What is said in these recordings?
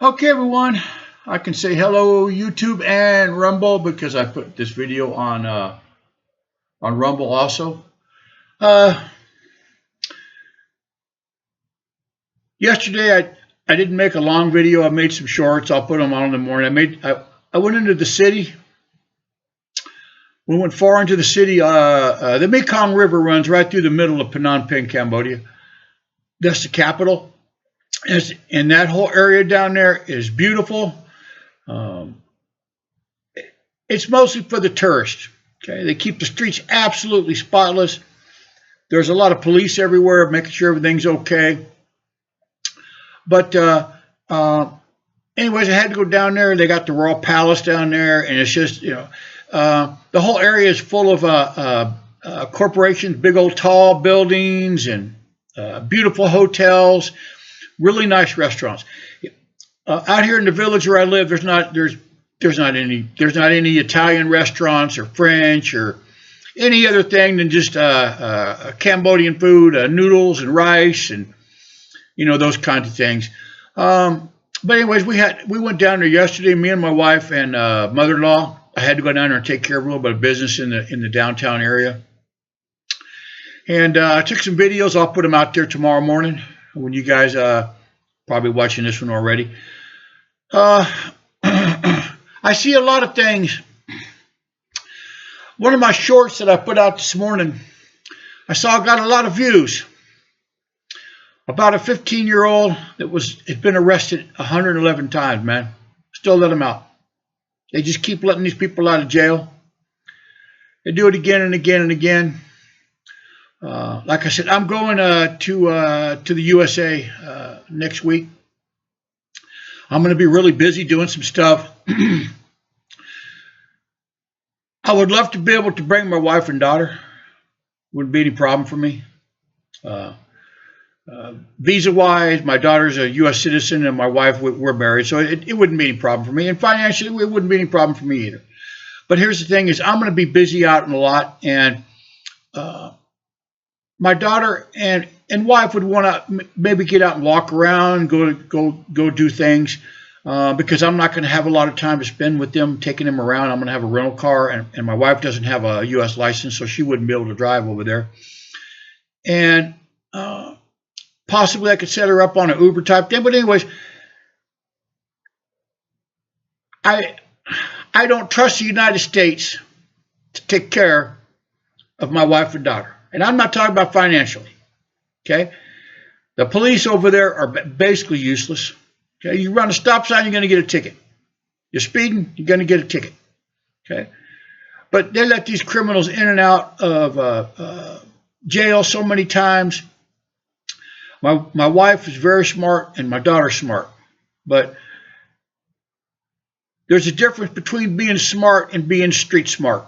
Okay, everyone, I can say hello YouTube and Rumble because I put this video on Rumble also. Yesterday I didn't make a long video. I made some shorts. I'll put them on in the morning. I went into the city. We went far into the city. The Mekong River runs right through the middle of Phnom Penh, Cambodia. That's the capital. And that whole area down there is beautiful. It's mostly for the tourists. Okay, they keep the streets absolutely spotless. There's a lot of police everywhere making sure everything's okay. But anyways, I had to go down there. They got the Royal Palace down there, and it's just, the whole area is full of corporations, big old tall buildings, and beautiful hotels, really nice restaurants. Out here in the village where I live, there's not any Italian restaurants or French or any other thing than just Cambodian food, noodles and rice and those kinds of things. But anyways, we went down there yesterday, me and my wife and mother-in-law. I had to go down there and take care of a little bit of business in the downtown area. And I took some videos. I'll put them out there tomorrow morning when you guys probably watching this one already. I see a lot of things. One of my shorts that I put out this morning, I saw got a lot of views. About a 15-year-old that had been arrested 111 times, man. Still let him out. They just keep letting these people out of jail. They do it again and again and again. Like I said, I'm going to the USA next week. I'm going to be really busy doing some stuff. I would love to be able to bring my wife and daughter. Wouldn't be any problem for me. Visa-wise, my daughter's a U.S. citizen and my wife, we're married, so it wouldn't be any problem for me. And financially, it wouldn't be any problem for me either. But here's the thing is I'm going to be busy out in a lot, and my daughter and wife would want to maybe get out and walk around, go do things, because I'm not going to have a lot of time to spend with them, taking them around. I'm going to have a rental car, and my wife doesn't have a U.S. license, so she wouldn't be able to drive over there. And possibly I could set her up on an Uber type thing. But anyways, I don't trust the United States to take care of my wife and daughter. And I'm not talking about financially. Okay? The police over there are basically useless. Okay? You run a stop sign, you're going to get a ticket. You're speeding, you're going to get a ticket. Okay? But they let these criminals in and out of jail so many times. My wife is very smart and my daughter's smart. But there's a difference between being smart and being street smart.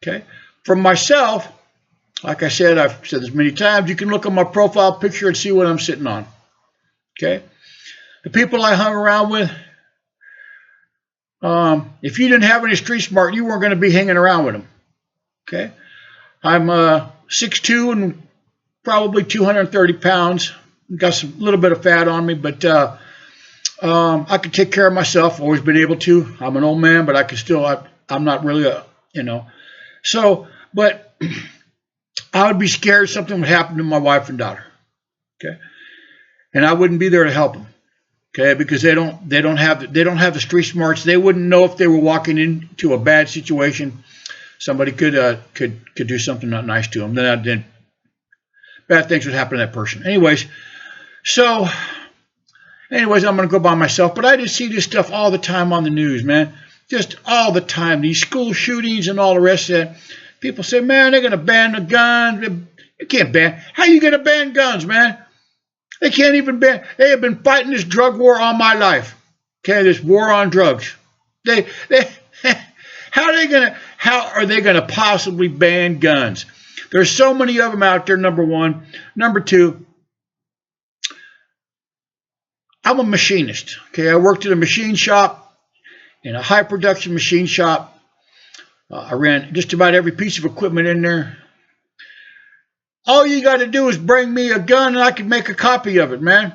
Okay? For myself, like I said, I've said this many times, you can look at my profile picture and see what I'm sitting on. Okay? The people I hung around with, if you didn't have any street smart, you weren't going to be hanging around with them. Okay? I'm 6'2" and probably 230 pounds. Got a little bit of fat on me, but I can take care of myself. Always been able to. I'm an old man, but I can still, I'm not really So, but I would be scared something would happen to my wife and daughter. Okay? And I wouldn't be there to help them. Okay? Because they don't have the street smarts. They wouldn't know if they were walking into a bad situation. Somebody could do something not nice to them. Then bad things would happen to that person. Anyways, I'm going to go by myself. But I just see this stuff all the time on the news, man. Just all the time. These school shootings and all the rest of that. People say, man, they're going to ban the guns. You can't ban. How are you going to ban guns, man? They can't even ban. They have been fighting this drug war all my life. Okay, this war on drugs. How are they going to possibly ban guns? There's so many of them out there, number one. Number two, I'm a machinist. Okay, I worked at a machine shop, in a high production machine shop. I ran just about every piece of equipment in there. All you got to do is bring me a gun and I can make a copy of it, man.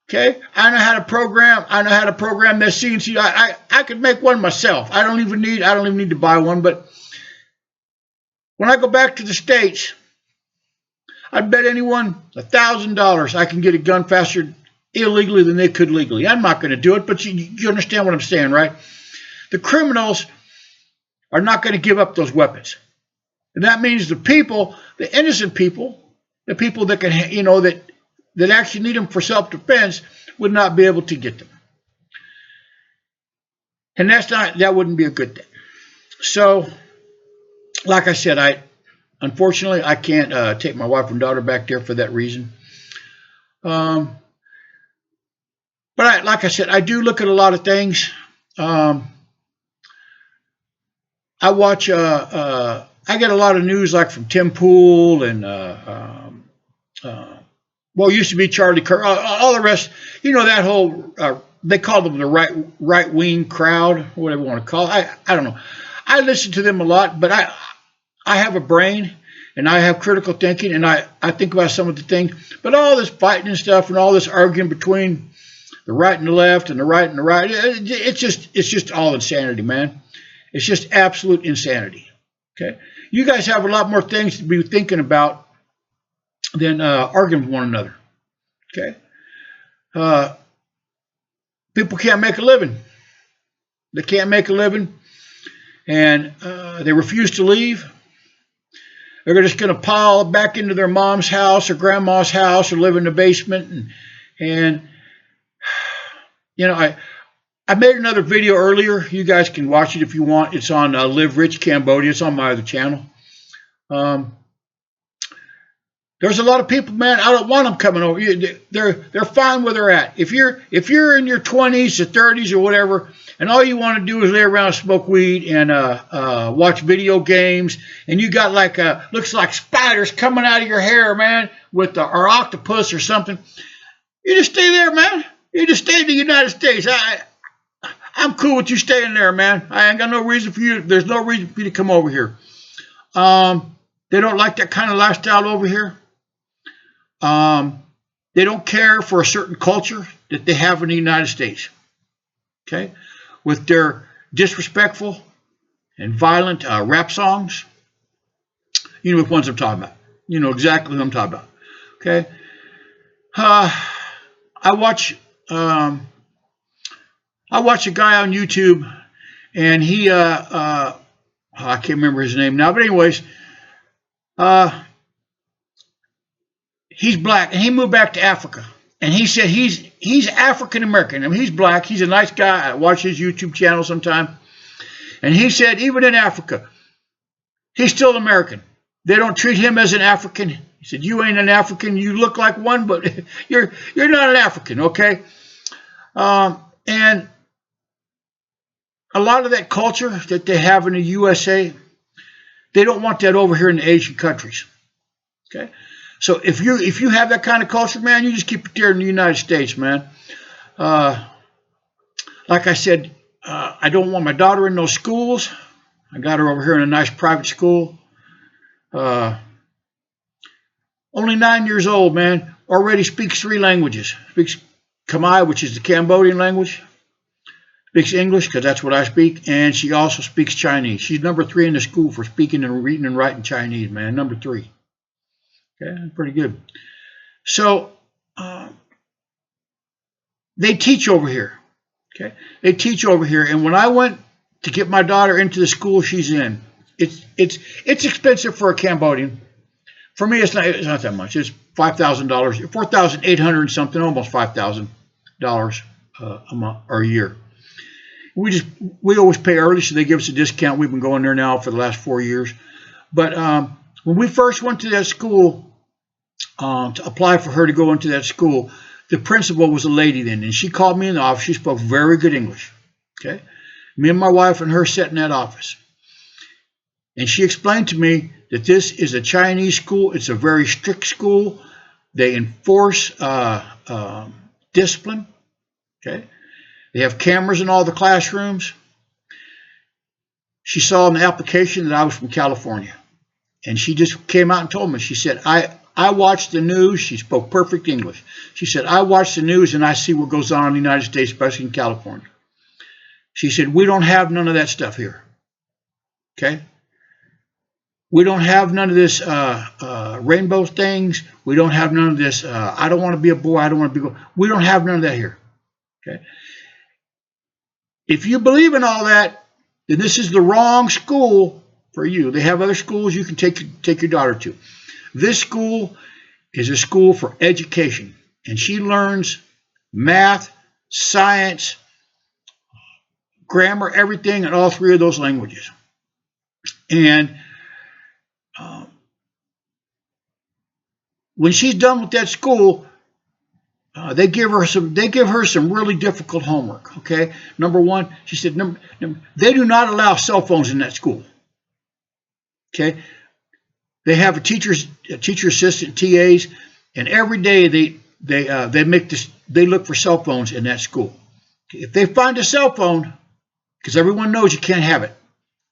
Okay, I know how to program. I know how to program this CNC. I could make one myself. I don't even need to buy one. But when I go back to the States, I bet anyone $1,000 I can get a gun faster illegally than they could legally. I'm not going to do it, but you understand what I'm saying, right? The criminals are not going to give up those weapons, and that means the people, the innocent people, the people that can, that actually need them for self-defense, would not be able to get them. And that wouldn't be a good thing. So, like I said, unfortunately, I can't take my wife and daughter back there for that reason. But like I said, I do look at a lot of things. I watch, I get a lot of news like from Tim Pool and, well, it used to be Charlie Kirk, all the rest, that whole, they call them the right-wing crowd, whatever you want to call it. I don't know. I listen to them a lot, but I have a brain, and I have critical thinking, and I think about some of the things. But all this fighting and stuff, and all this arguing between the right and the left, and the right and the right, it's just all insanity, man. It's just absolute insanity. Okay, you guys have a lot more things to be thinking about than arguing with one another. Okay, people can't make a living. They can't make a living, and they refuse to leave. They're just going to pile back into their mom's house or grandma's house or live in the basement. And I made another video earlier. You guys can watch it if you want. It's on LIVE.RICH Cambodia. It's on my other channel. There's a lot of people, man, I don't want them coming over. They're fine where they're at. If you're in your 20s or 30s or whatever, and all you want to do is lay around and smoke weed and watch video games, and you got like looks like spiders coming out of your hair, man, or octopus or something, you just stay there, man. You just stay in the United States. I'm cool with you staying there, man. I ain't got no reason for you. There's no reason for you to come over here. They don't like that kind of lifestyle over here. They don't care for a certain culture that they have in the United States. Okay, with their disrespectful and violent rap songs. You know which ones I'm talking about. You know exactly what I'm talking about. Okay. I watch a guy on YouTube, and he I can't remember his name now, but anyways, he's black, and he moved back to Africa, and he said he's African American. I mean, he's black. He's a nice guy. I watch his YouTube channel sometime, and he said even in Africa, he's still American. They don't treat him as an African. He said, "You ain't an African. You look like one, but you're not an African." Okay, and a lot of that culture that they have in the USA, they don't want that over here in the Asian countries. Okay. So if you have that kind of culture, man, you just keep it there in the United States, man. Like I said, I don't want my daughter in those schools. I got her over here in a nice private school. Only 9 years old, man. Already speaks 3 languages. Speaks Khmer, which is the Cambodian language. Speaks English, because that's what I speak. And she also speaks Chinese. She's number 3 in the school for speaking and reading and writing Chinese, man. Number 3. Okay, pretty good. So they teach over here. Okay, they teach over here. And when I went to get my daughter into the school she's in, it's expensive for a Cambodian. For me, it's not that much. It's $5,000, $4,800 and something, almost $5,000 a month or a year. We always pay early, so they give us a discount. We've been going there now for the last 4 years. But when we first went to that school to apply for her to go into that school, the principal was a lady then, and she called me in the office. She spoke very good English. Okay, me and my wife and her sat in that office, and she explained to me that this is a Chinese school. It's a very strict school. They enforce discipline. Okay, they have cameras in all the classrooms. She saw in the application that I was from California. And she just came out and told me, she said, I watch the news. She spoke perfect English. She said, I watch the news and I see what goes on in the United States, especially in California. She said, we don't have none of that stuff here. Okay? We don't have none of this rainbow things. We don't have none of this, I don't want to be a boy, I don't want to be a girl. We don't have none of that here. Okay? If you believe in all that, then this is the wrong school for you. They have other schools you can take your daughter to. This school is a school for education, and she learns math, science, grammar, everything in all three of those languages. And when she's done with that school, they give her some really difficult homework. Okay, number one, she said, they do not allow cell phones in that school. Okay, they have a teacher assistant, TAs, and every day they look for cell phones in that school. Okay, if they find a cell phone, because everyone knows you can't have it,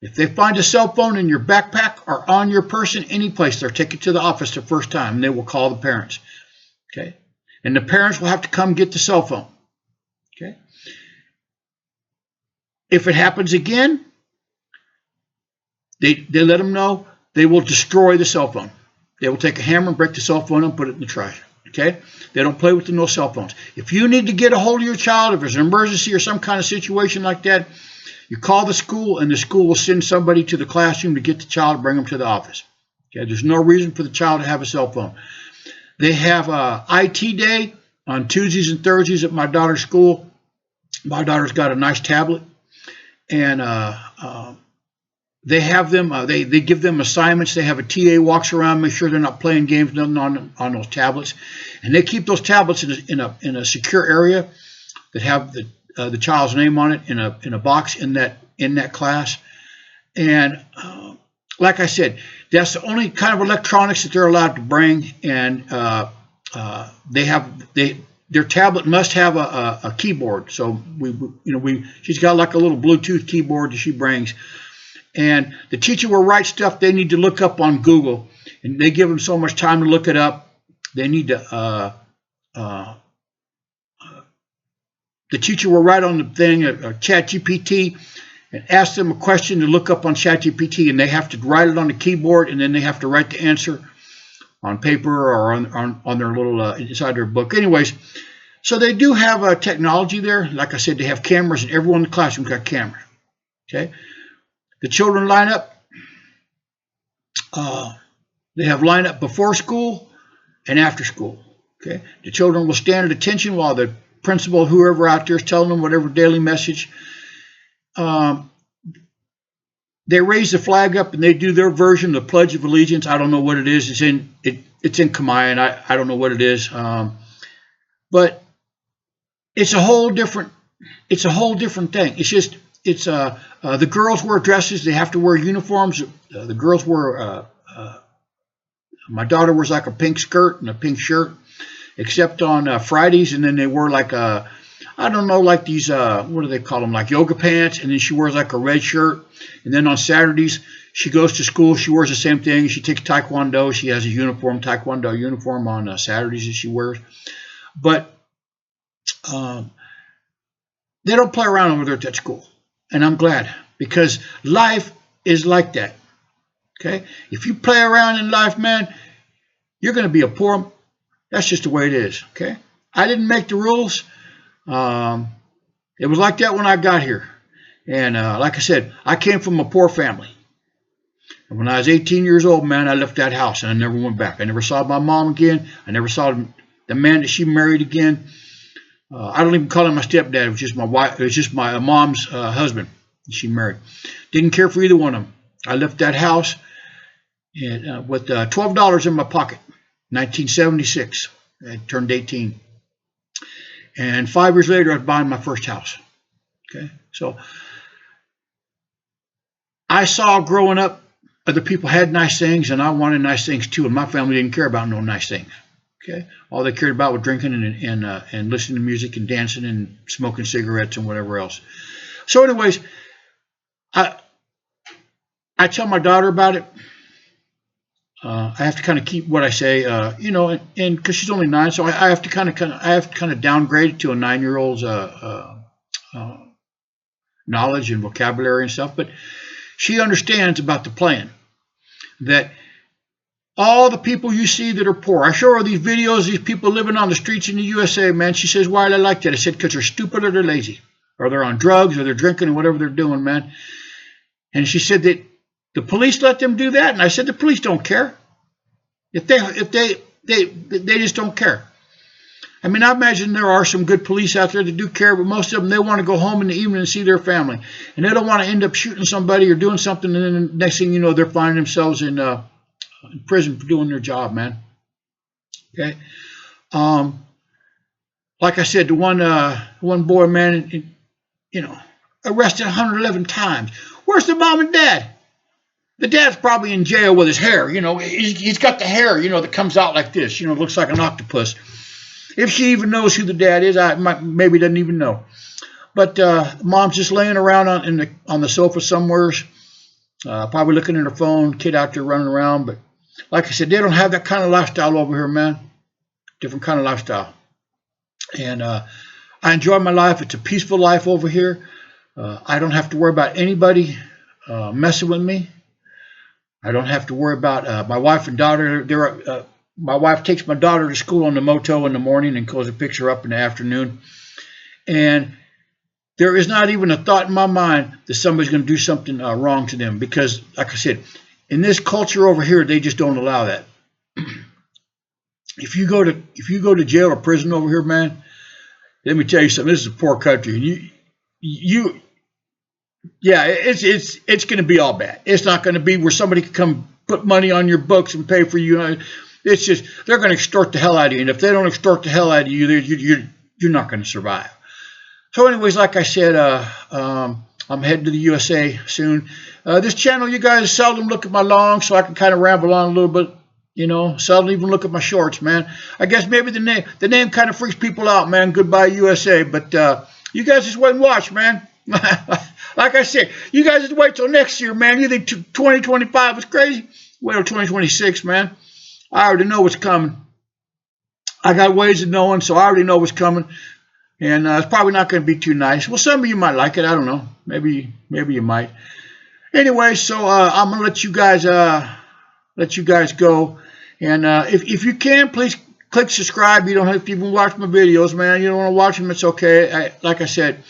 if they find a cell phone in your backpack or on your person, any place, they'll take it to the office the first time, and they will call the parents. Okay. And the parents will have to come get the cell phone. Okay. If it happens again, they let them know they will destroy the cell phone. They will take a hammer and break the cell phone and put it in the trash. Okay. They don't play with no cell phones. If you need to get a hold of your child, if there's an emergency or some kind of situation like that, you call the school, and the school will send somebody to the classroom to get the child and bring them to the office. Okay. There's no reason for the child to have a cell phone. They have IT day on Tuesdays and Thursdays at my daughter's school. My daughter's got a nice tablet, and they have them. They give them assignments. They have a TA walks around, make sure they're not playing games on those tablets, and they keep those tablets in a secure area that have the child's name on it in a box in that class. And like I said, that's the only kind of electronics that they're allowed to bring, and their tablet must have a keyboard. So she's got like a little Bluetooth keyboard that she brings, and the teacher will write stuff they need to look up on Google, and they give them so much time to look it up. They need to the teacher will write on the thing a ChatGPT and ask them a question to look up on ChatGPT, and they have to write it on the keyboard, and then they have to write the answer on paper or on their little inside their book. Anyways, so they do have technology there. Like I said, they have cameras, and everyone in the classroom got cameras. Okay, the children line up. They have line up before school and after school. Okay, the children will stand at attention while the principal, whoever out there, is telling them whatever daily message. They raise the flag up and they do their version of the Pledge of Allegiance. I don't know what it is. It's in Khmer, and I don't know what it is. But it's a whole different thing. It's the girls wear dresses. They have to wear uniforms. The girls wear my daughter wears like a pink skirt and a pink shirt, except on Fridays, and then they wear like I don't know, like these, what do they call them, like yoga pants, and then she wears like a red shirt. And then on Saturdays, she goes to school, she wears the same thing. She takes Taekwondo. She has a Taekwondo uniform on Saturdays that she wears. But they don't play around over there at that school. And I'm glad, because life is like that. Okay? If you play around in life, man, you're going to be a poor. That's just the way it is. Okay? I didn't make the rules. It was like that when I got here. And like I said, I came from a poor family. And when I was 18 years old, man, I left that house and I never went back. I never saw my mom again. I never saw the man that she married again. I don't even call him my stepdad. It was just my wife. It was just my mom's husband that she married. Didn't care for either one of them. I left that house and, with $12 in my pocket. 1976. I turned 18. And 5 years later, I was buying my first house. Okay, so I saw growing up, other people had nice things, and I wanted nice things too. And my family didn't care about no nice things. Okay, all they cared about was drinking and listening to music and dancing and smoking cigarettes and whatever else. So, anyways, I tell my daughter about it. I have to kind of keep what I say, you know, and because she's only 9, so I have to kind of downgrade it to a 9-year-old's knowledge and vocabulary and stuff. But she understands about the plan, that all the people you see that are poor. I show her these videos, these people living on the streets in the USA, man. She says, why do I like that? I said, because they're stupid or they're lazy, or they're on drugs, or they're drinking, or whatever they're doing, man. And she said that the police let them do that, and I said the police don't care. If they just don't care. I mean, I imagine there are some good police out there that do care, but most of them, they want to go home in the evening and see their family, and they don't want to end up shooting somebody or doing something, and then the next thing you know, they're finding themselves in prison for doing their job, man. Okay. Like I said, the one boy, man, you know, arrested 111 times. Where's the mom and dad? The dad's probably in jail with his hair. You know, he's got the hair, you know, that comes out like this. You know, looks like an octopus. If she even knows who the dad is, maybe doesn't even know. But mom's just laying around on the sofa somewhere, probably looking at her phone. Kid out there running around. But like I said, they don't have that kind of lifestyle over here, man. Different kind of lifestyle. And I enjoy my life. It's a peaceful life over here. I don't have to worry about anybody messing with me. I don't have to worry about my wife and daughter. My wife takes my daughter to school on the moto in the morning and goes and picks her up in the afternoon. And there is not even a thought in my mind that somebody's going to do something wrong to them, because, like I said, in this culture over here, they just don't allow that. If you go to jail or prison over here, man, let me tell you something. This is a poor country. Yeah, it's going to be all bad. It's not going to be where somebody can come put money on your books and pay for you. It's just, they're going to extort the hell out of you. And if they don't extort the hell out of you, you're not going to survive. So anyways, like I said, I'm heading to the USA soon. This channel, you guys seldom look at my longs, so I can kind of ramble on a little bit. You know, seldom even look at my shorts, man. I guess maybe the name kind of freaks people out, man. Goodbye, USA. But you guys just wait and watch, man. Like I said, you guys just wait till next year, man. You think 2025 is crazy? Wait till 2026, man. I already know what's coming. I got ways of knowing, so I already know what's coming. And it's probably not going to be too nice. Well, some of you might like it. I don't know. Maybe you might. Anyway, so I'm gonna let you guys go. And if you can, please click subscribe. You don't have to even watch my videos, man. You don't want to watch them, it's okay. Like I said,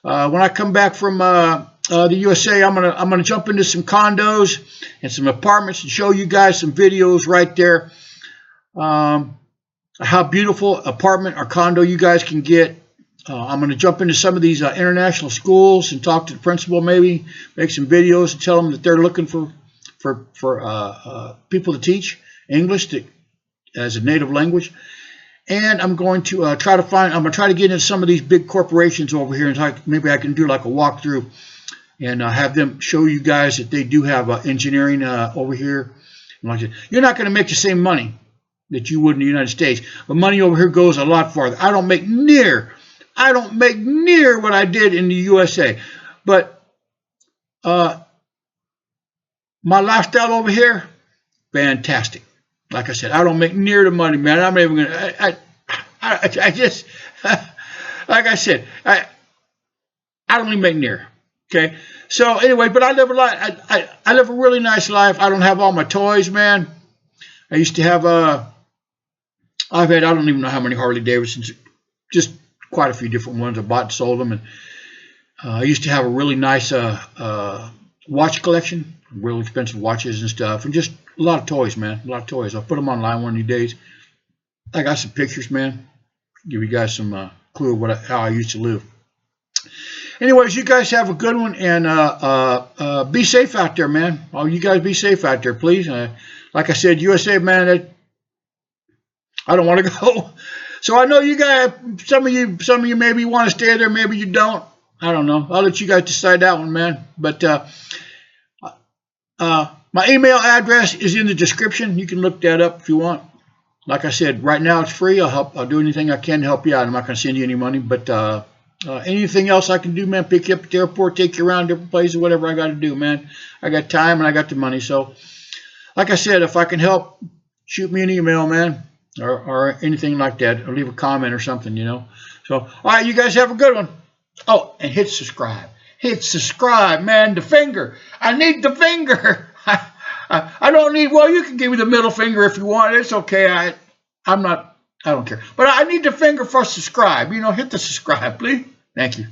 when I come back from the USA, I'm gonna jump into some condos and some apartments and show you guys some videos right there. How beautiful apartment or condo you guys can get. I'm going to jump into some of these international schools and talk to the principal, maybe make some videos and tell them that they're looking for people to teach English as a native language. And I'm going to try to get into some of these big corporations over here, and maybe I can do like a walkthrough and have them show you guys that they do have engineering over here. And like I said, you're not going to make the same money that you would in the United States, but money over here goes a lot farther. I don't make near what I did in the USA, but my lifestyle over here, fantastic. Like I said, I don't make near the money, man. I'm not even gonna. I just, like I said, I don't even make near. Okay. So anyway, but I live a lot. I live a really nice life. I don't have all my toys, man. I used to have I don't even know how many Harley Davidsons, just quite a few different ones. I bought and sold them, and I used to have a really nice watch collection, real expensive watches and stuff, and just a lot of toys, man. A lot of toys. I'll put them online one of these days. I got some pictures, man. Give you guys some clue of how I used to live. Anyways, you guys have a good one, and be safe out there, man. Oh, you guys be safe out there, please. Like I said, USA, man, I don't want to go. So I know you guys, some of you maybe want to stay there, maybe you don't. I don't know. I'll let you guys decide that one, man. But my email address is in the description. You can look that up if you want. Like I said, right now it's free. I'll do anything I can to help you out. I'm not going to send you any money, but anything else I can do, man, pick you up at the airport, take you around different places, whatever I got to do, man. I got time and I got the money. So like I said, if I can help, shoot me an email, man, or anything like that, or leave a comment or something, you know. So, all right, you guys have a good one. Oh, and hit subscribe. Hit subscribe, man. The finger. I need the finger. I don't need, well, you can give me the middle finger if you want. It's okay. I don't care. But I need the finger for subscribe. You know, hit the subscribe, please. Thank you.